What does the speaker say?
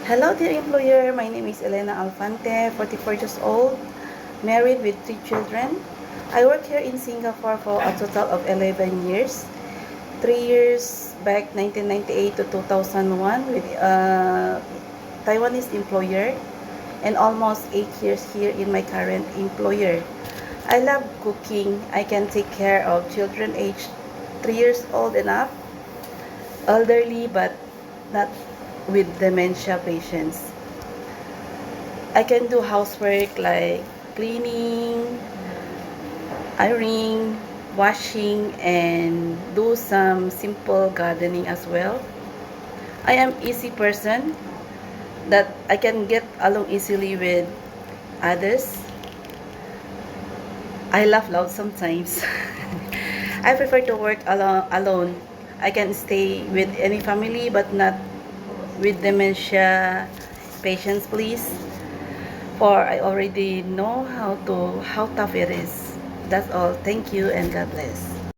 Hello, dear employer. My name is Elena Alfante, 44 years old, married with 3 children. I work here in Singapore for a total of 11 years. 3 years back, 1998 to 2001, with a Taiwanese employer, and almost 8 years here in my current employer. I love cooking. I can take care of children aged 3 years old and up, elderly but not with dementia patients. I can do housework like cleaning, ironing, washing, and do some simple gardening as well. I am easy person that I can get along easily with others. I laugh loud sometimes. I prefer to work alone. I can stay with any family but not with dementia patients, please. For I already know how tough it is. That's all. Thank you and God bless.